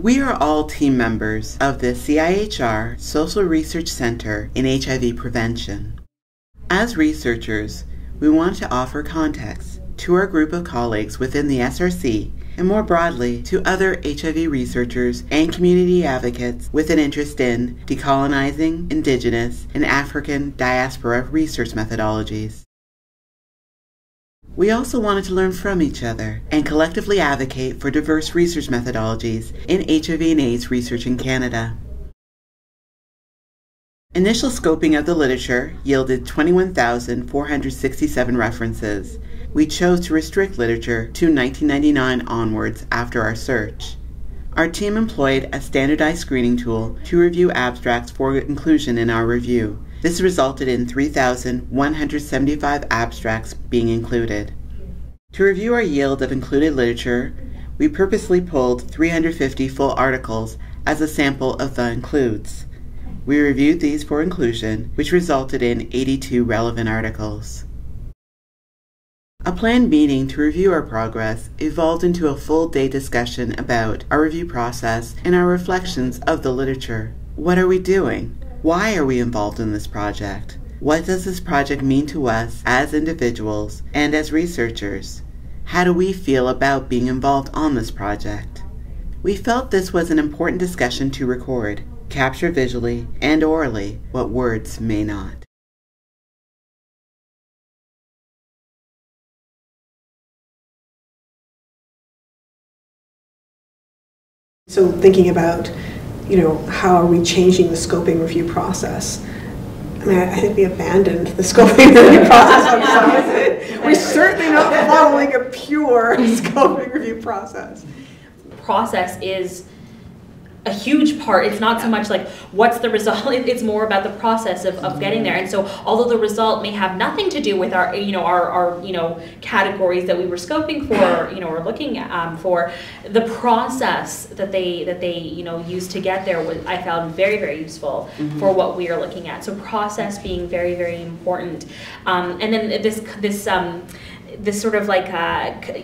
We are all team members of the CIHR Social Research Center in HIV Prevention. As researchers, we want to offer context to our group of colleagues within the SRC and more broadly to other HIV researchers and community advocates with an interest in decolonizing Indigenous and African diaspora research methodologies. We also wanted to learn from each other and collectively advocate for diverse research methodologies in HIV and AIDS research in Canada. Initial scoping of the literature yielded 21,467 references. We chose to restrict literature to 1999 onwards after our search. Our team employed a standardized screening tool to review abstracts for inclusion in our review. This resulted in 3,175 abstracts being included. To review our yield of included literature, we purposely pulled 350 full articles as a sample of the includes. We reviewed these for inclusion, which resulted in 82 relevant articles. A planned meeting to review our progress evolved into a full-day discussion about our review process and our reflections of the literature. What are we doing? Why are we involved in this project? What does this project mean to us as individuals and as researchers? How do we feel about being involved on this project? We felt this was an important discussion to record, capture visually and orally what words may not. So thinking about, how are we changing the scoping review process? I mean, I think we abandoned the scoping review process on some of it. We're certainly not following a pure scoping review process. Process is a huge part. It's not so much like what's the result, it's more about the process of getting there. And so although the result may have nothing to do with our categories that we were scoping for, or looking at for, the process that they used to get there was, I found very, very useful for what we are looking at. So process being very, very important. And then this sort of like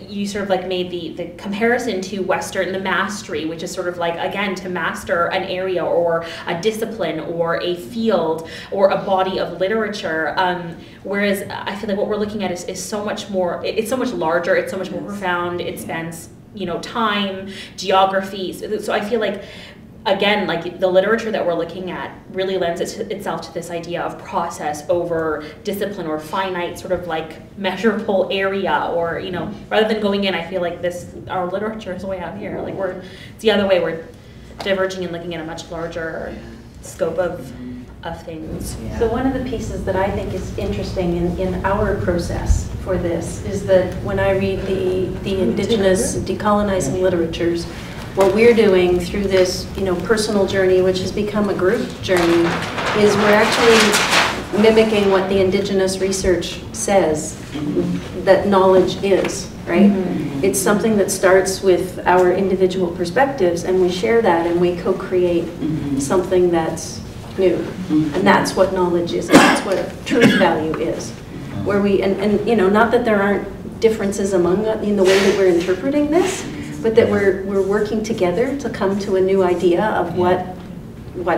you sort of like made the comparison to Western, the mastery, which is sort of like, again, to master an area or a discipline or a field or a body of literature, whereas I feel like what we're looking at is so much more, it's so much larger, it's so much more profound, it spans time, geography. So I feel like, again, like the literature that we're looking at really lends itself to this idea of process over discipline or finite sort of like measurable area, or rather than going in, I feel like our literature is way out here. Like it's the other way, we're diverging and looking at a much larger scope of things. Yeah. So one of the pieces that I think is interesting in our process for this is that when I read the Indigenous decolonizing literatures, what we're doing through this, personal journey, which has become a group journey, is we're actually mimicking what the Indigenous research says that knowledge is, right? It's something that starts with our individual perspectives, and we share that, and we co-create something that's new. And that's what knowledge is, and that's what truth value is. Where we, and not that there aren't differences among in the way that we're interpreting this, but that we're working together to come to a new idea of what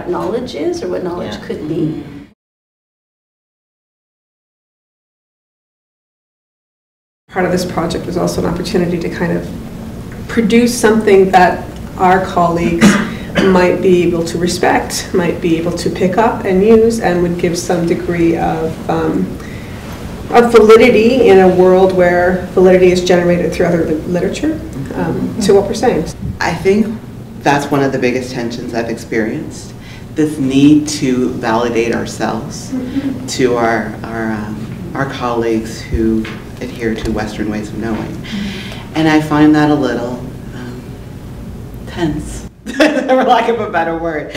knowledge is, or what knowledge could be. Part of this project was also an opportunity to kind of produce something that our colleagues might be able to respect, might be able to pick up and use, and would give some degree of validity in a world where validity is generated through other literature to what we're saying. I think that's one of the biggest tensions I've experienced, this need to validate ourselves to our colleagues who adhere to Western ways of knowing. And I find that a little tense, for lack of a better word,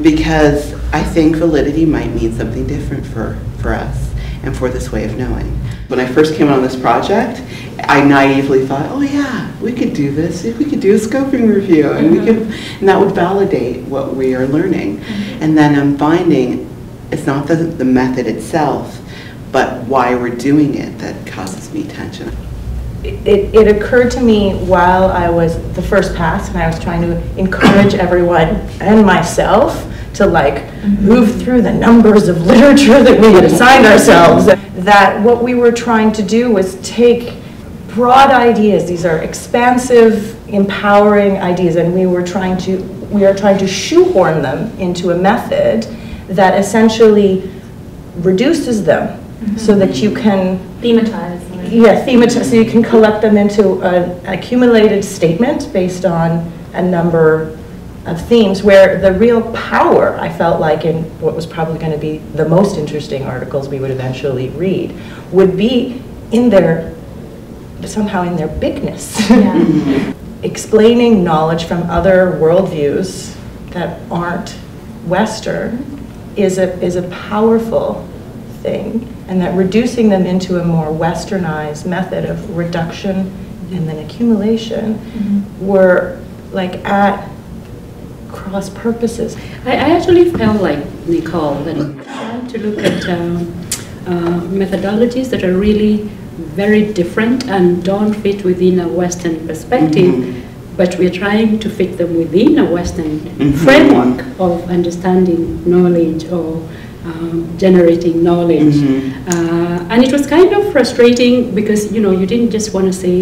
because I think validity might mean something different for us and for this way of knowing. When I first came on this project, I naively thought, oh yeah, we could do this. We could do a scoping review, and and that would validate what we are learning. And then I'm finding it's not the method itself, but why we're doing it that causes me tension. it occurred to me while I was the first pass and I was trying to encourage everyone and myself to like move through the numbers of literature that we had assigned ourselves, that what we were trying to do was take broad ideas. These are expansive, empowering ideas, and we are trying to shoehorn them into a method that essentially reduces them so that you can Thematize. yeah, thematize, so you can collect them into an accumulated statement based on a number of themes, where the real power, I felt like, in what was probably going to be the most interesting articles we would eventually read, would be in their, somehow in their bigness. Yeah. Explaining knowledge from other worldviews that aren't Western is a powerful thing, and that reducing them into a more westernized method of reduction and then accumulation were like at cross purposes. I actually felt like Nicole, that trying to look at methodologies that are really very different and don't fit within a Western perspective, but we're trying to fit them within a Western framework of understanding knowledge or generating knowledge. And it was kind of frustrating because, you know, you didn't just want to say that